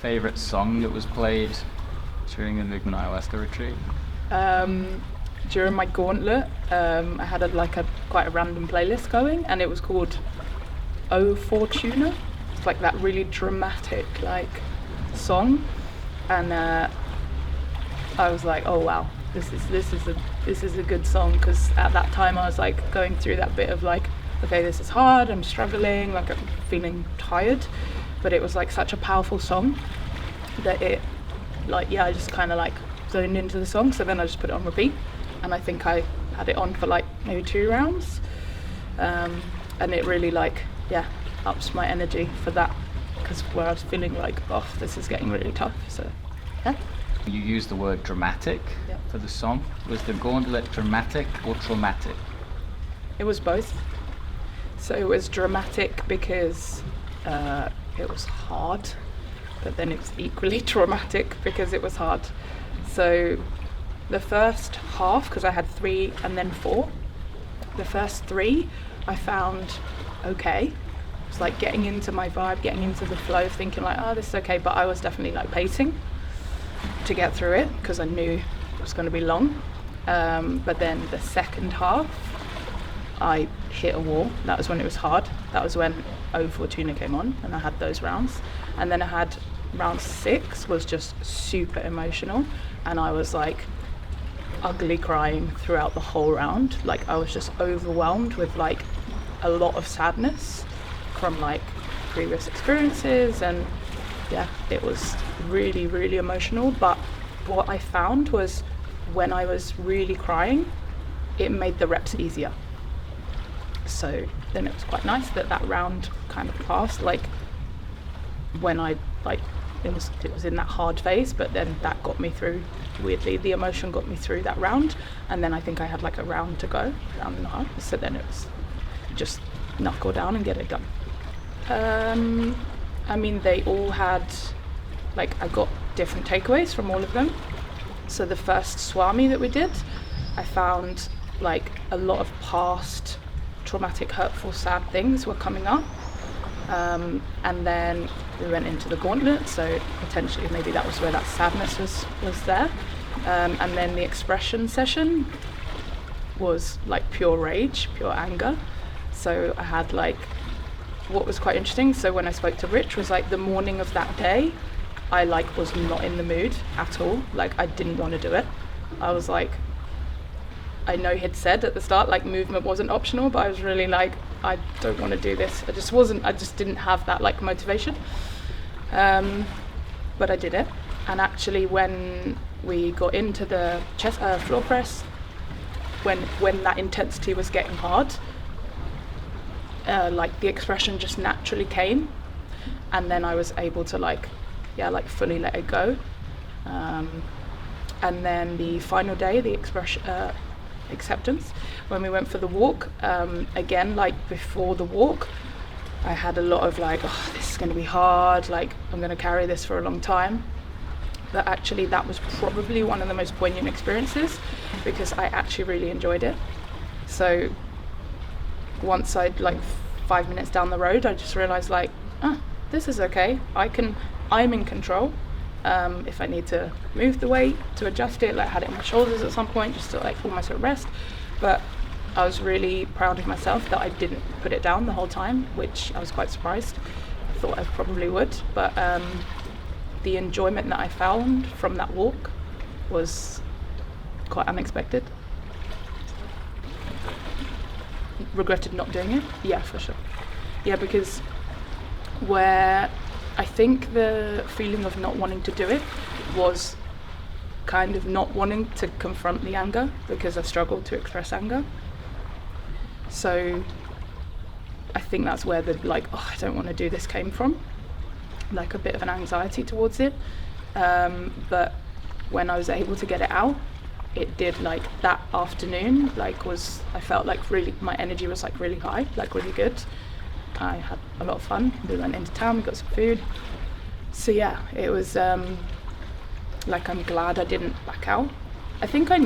favorite song that was played during the Movement Ayahuasca retreat? During my gauntlet, I had quite a random playlist going, and it was called "Oh Fortuna." It's like that really dramatic song, and I was like, oh wow, this is a good song, because at that time I was like going through that bit of like, okay, this is hard, I'm struggling, like I'm feeling tired, but it was like such a powerful song that it I just kind of like zoned into the song. So then I just put it on repeat, and I think I had it on for like maybe 2 rounds, and it really ups my energy for that, because where I was feeling like, oh, this is getting really tough. So yeah. You used the word dramatic for the song. Was the gauntlet dramatic or traumatic? It was both. So it was dramatic because it was hard, but then it was equally traumatic because it was hard. So the first half, because I had 3 and then 4, the first 3 I found okay. It's like getting into my vibe, getting into the flow, thinking like, oh, this is okay, but I was definitely like pacing to get through it because I knew it was going to be long. But then the second half, I hit a wall. That was when it was hard. That was when Oh Fortuna came on, and I had those rounds. And then I had round 6 was just super emotional, and I was like ugly crying throughout the whole round. Like I was just overwhelmed with like a lot of sadness from like previous experiences, and yeah, it was really, really emotional. But what I found was when I was really crying, it made the reps easier. So then it was quite nice that round kind of passed, like when I it was in that hard phase, but then that got me through. Weirdly, the emotion got me through that round, and then I think I had like a round to go, round and a half. So then it was just knuckle down and get it done. I mean, they all had, like, I got different takeaways from all of them. So the first Swami that we did, I found like a lot of past traumatic, hurtful, sad things were coming up. And then we went into the gauntlet, so potentially maybe that was where that sadness was there. And then the expression session was like pure rage, pure anger. So I had like, what was quite interesting, so when I spoke to Rich, was like the morning of that day, I like was not in the mood at all. Like I didn't want to do it. I was like, I know he'd said at the start like movement wasn't optional, but I was really like, I don't want to do this. I just didn't have that like motivation. But I did it. And actually when we got into the chest floor press, when that intensity was getting hard, like the expression just naturally came, and then I was able to like fully let it go. And then the final day, the acceptance, when we went for the walk, again, like before the walk, I had a lot of like, oh, this is going to be hard, like I'm going to carry this for a long time. But actually that was probably one of the most poignant experiences, because I actually really enjoyed it. So once I'd like 5 minutes down the road, I just realized like, this is okay, I'm in control. If I need to move the weight to adjust it, like I had it on my shoulders at some point just to like almost at rest. But I was really proud of myself that I didn't put it down the whole time, which I was quite surprised. I thought I probably would, but the enjoyment that I found from that walk was quite unexpected. Regretted not doing it? Yeah, for sure. Yeah, because where I think the feeling of not wanting to do it was kind of not wanting to confront the anger, because I struggled to express anger. So I think that's where the like, oh, I don't want to do this came from, like a bit of an anxiety towards it. But when I was able to get it out, it did, like that afternoon, like I felt like really, my energy was like really high, like really good. I had a lot of fun. We went into town, we got some food. So yeah, it was like, I'm glad I didn't back out. I think I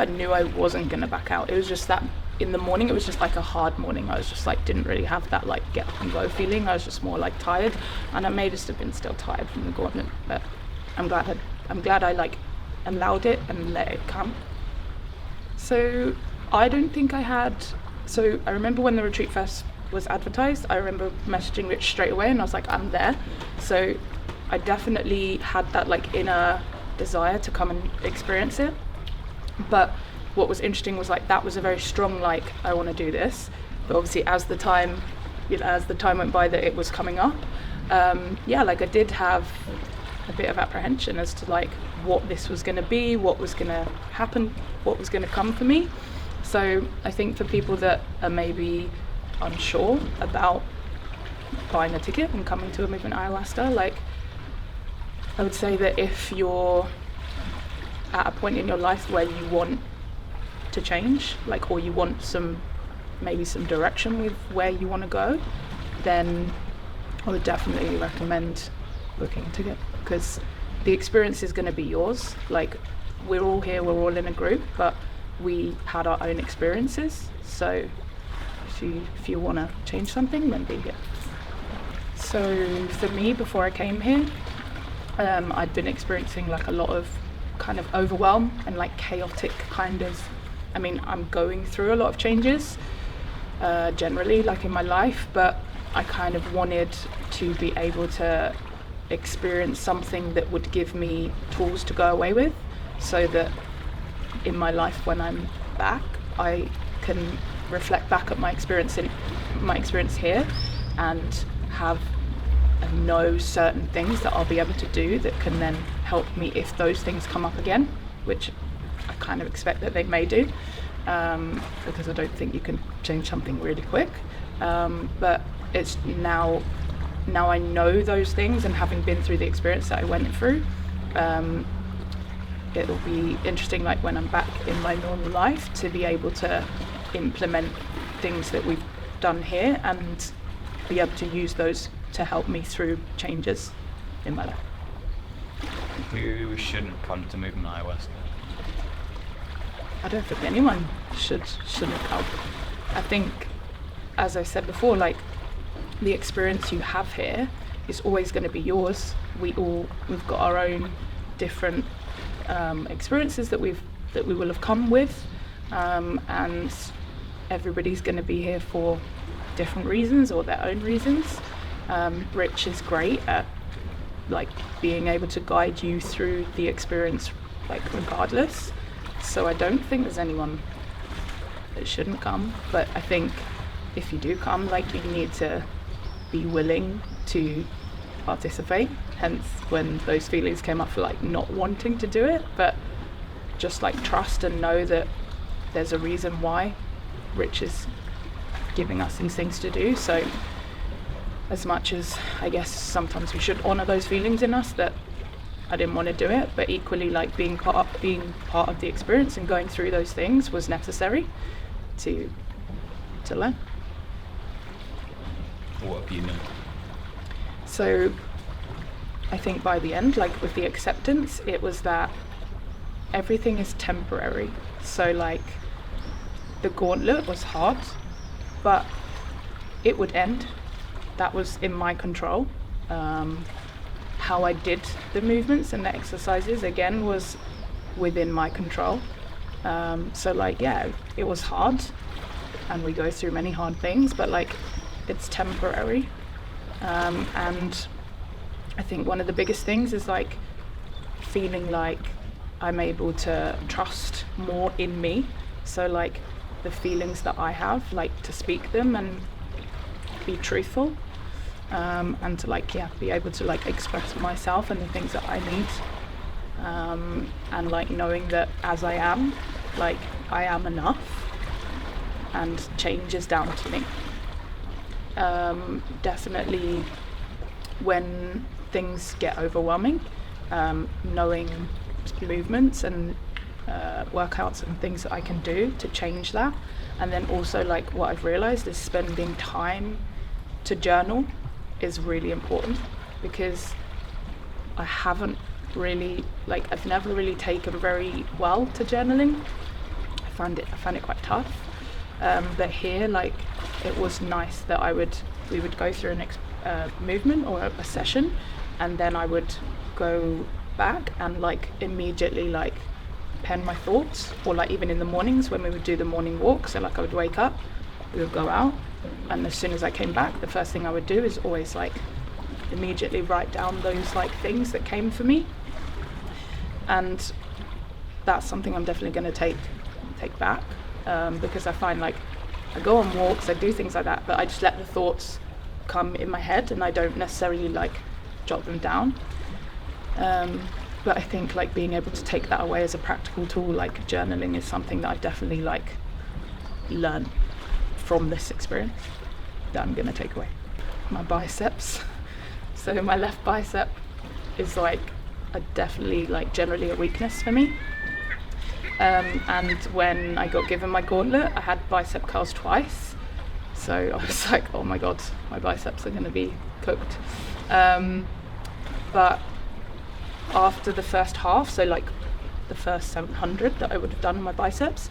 knew I wasn't gonna back out. It was just that in the morning it was just like a hard morning. I was just like, didn't really have that like get up and go feeling. I was just more like tired, and I may just have been still tired from the gauntlet, but I'm glad I like allowed it and let it come. So I don't think I had, so I remember when the retreat first was advertised, I remember messaging Rich straight away and I was like, I'm there. So I definitely had that like inner desire to come and experience it. But what was interesting was like, that was a very strong, like, I want to do this. But obviously as the time went by that it was coming up, like I did have a bit of apprehension as to like what this was going to be, what was going to happen, what was going to come for me. So I think for people that are maybe unsure about buying a ticket and coming to a movement ayahuasca, like I would say that if you're at a point in your life where you want to change, like, or you want maybe some direction with where you want to go, then I would definitely recommend booking a ticket, because the experience is going to be yours. Like, we're all here, we're all in a group, but we had our own experiences. So if you want to change something, then be here. So for me, before I came here, I'd been experiencing like a lot of kind of overwhelm and like chaotic kind of, I'm going through a lot of changes generally, like in my life, but I kind of wanted to be able to experience something that would give me tools to go away with, so that in my life when I'm back, I can reflect back at my experience here and know certain things that I'll be able to do that can then help me if those things come up again, which I kind of expect that they may do, because I don't think you can change something really quick. But it's now I know those things, and having been through the experience that I went through, it'll be interesting, like when I'm back in my normal life, to be able to implement things that we've done here and be able to use those to help me through changes in my life. Who shouldn't come to movement ayahuasca? I don't think anyone shouldn't come. I think, as I said before, like, the experience you have here is always going to be yours. We've got our own different experiences that we will have come with, and everybody's going to be here for different reasons or their own reasons. Rich is great at like being able to guide you through the experience, like regardless. So I don't think there's anyone that shouldn't come, but I think if you do come, like, you need to be willing to participate. Hence when those feelings came up for like not wanting to do it, but just like trust and know that there's a reason why Rich is giving us these things to do. So as much as I guess sometimes we should honor those feelings in us that I didn't want to do it, but equally, like, being part of the experience and going through those things was necessary to learn. What have you learned? So I think by the end, like with the acceptance, it was that everything is temporary. So like the gauntlet was hard, but it would end. That was in my control. How I did the movements and the exercises, again, was within my control. So like, yeah, it was hard, and we go through many hard things, but like, it's temporary. And I think one of the biggest things is like feeling like I'm able to trust more in me. So like the feelings that I have, like to speak them and be truthful, and to like, yeah, be able to like express myself and the things that I need, and like knowing that as I am, like I am enough, and change is down to me. Definitely when things get overwhelming, knowing movements and workouts and things that I can do to change that. And then also, like, what I've realized is spending time to journal is really important, because I haven't really, like, I've never really taken very well to journaling. I found it quite tough. But here, like, it was nice that we would go through a movement or a session, and then I would go back and like immediately like pen my thoughts, or like even in the mornings when we would do the morning walk. So like I would wake up, we would go out, and as soon as I came back, the first thing I would do is always like immediately write down those like things that came for me. And that's something I'm definitely going to take back, because I find like I go on walks, I do things like that, but I just let the thoughts come in my head and I don't necessarily like jot them down. But I think like being able to take that away as a practical tool, like journaling, is something that I've definitely like learned from this experience that I'm going to take away. My biceps. So my left bicep is like definitely like generally a weakness for me. And when I got given my gauntlet, I had bicep curls twice. So I was like, oh my God, my biceps are going to be cooked. But after the first half, so like the first 700 that I would have done on my biceps,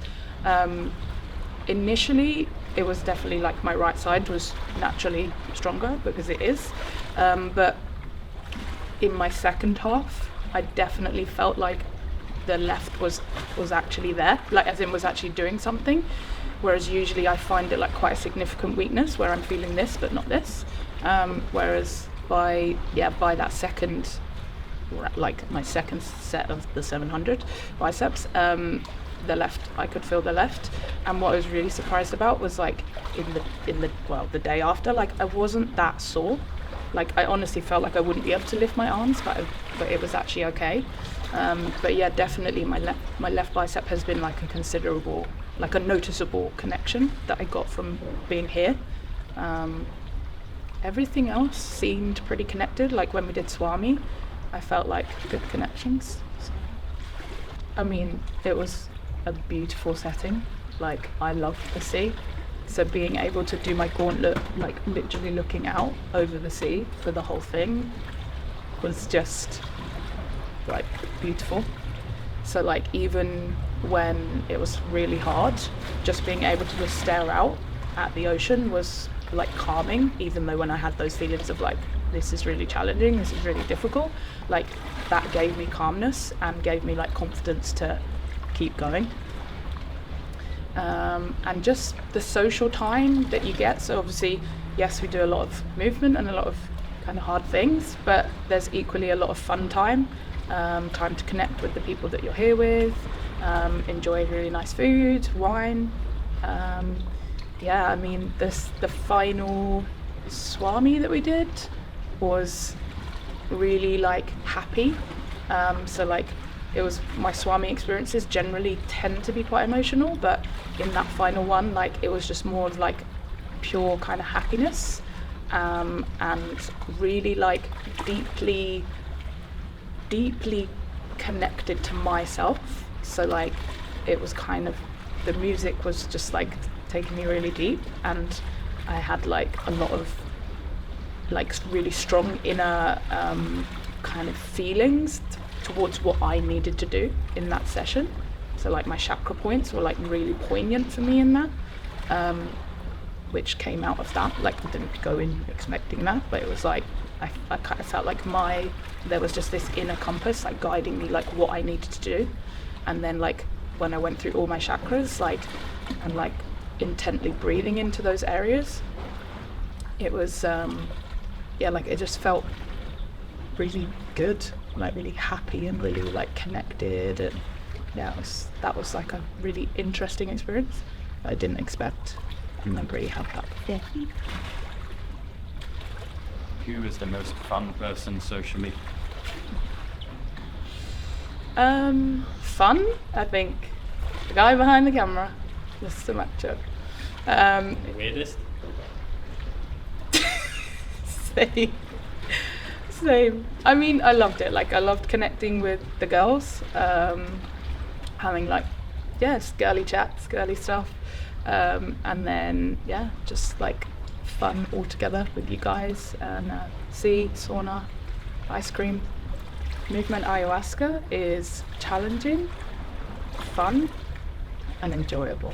initially it was definitely like my right side was naturally stronger, because it is. But in my second half, I definitely felt like the left was actually there, like as in was actually doing something, whereas usually I find it like quite a significant weakness where I'm feeling this but not this, whereas by that second, like my second set of the 700 biceps, the left, I could feel the left. And what I was really surprised about was like the day after, like I wasn't that sore. Like I honestly felt like I wouldn't be able to lift my arms, but it was actually okay. But yeah, definitely my left bicep has been like a considerable, like a noticeable connection that I got from being here. Everything else seemed pretty connected. Like when we did Swami, I felt like good connections. So, I mean, it was a beautiful setting. Like I loved the sea. So being able to do my gauntlet, like literally looking out over the sea for the whole thing, was just like beautiful. So like even when it was really hard, just being able to just stare out at the ocean was like calming, even though when I had those feelings of like, this is really challenging, this is really difficult, like that gave me calmness and gave me like confidence to keep going. And just the social time that you get. So obviously, yes, we do a lot of movement and a lot of kind of hard things, but there's equally a lot of fun time to connect with the people that you're here with, enjoy really nice food, wine. I mean, the final Swami that we did was really like happy. So like it was, my Swami experiences generally tend to be quite emotional, but in that final one, like it was just more of like pure kind of happiness, and really like deeply connected to myself. So like it was kind of, the music was just like taking me really deep, and I had like a lot of like really strong inner kind of feelings towards what I needed to do in that session. So like my chakra points were like really poignant for me in that, which came out of that. Like I didn't go in expecting that, but it was like I kind of felt like there was just this inner compass like guiding me like what I needed to do. And then like when I went through all my chakras, like and like intently breathing into those areas, it was like it just felt really good, like really happy and really like connected. And that was like a really interesting experience that I didn't expect, and I'm really happy. Yeah. Who was the most fun person socially? Fun, I think the guy behind the camera, Mr. Macho. The weirdest? Same. I mean, I loved it. Like I loved connecting with the girls, having like girly chats, girly stuff, and then just like fun all together with you guys, and sea, sauna, ice cream. Movement ayahuasca is challenging, fun, and enjoyable.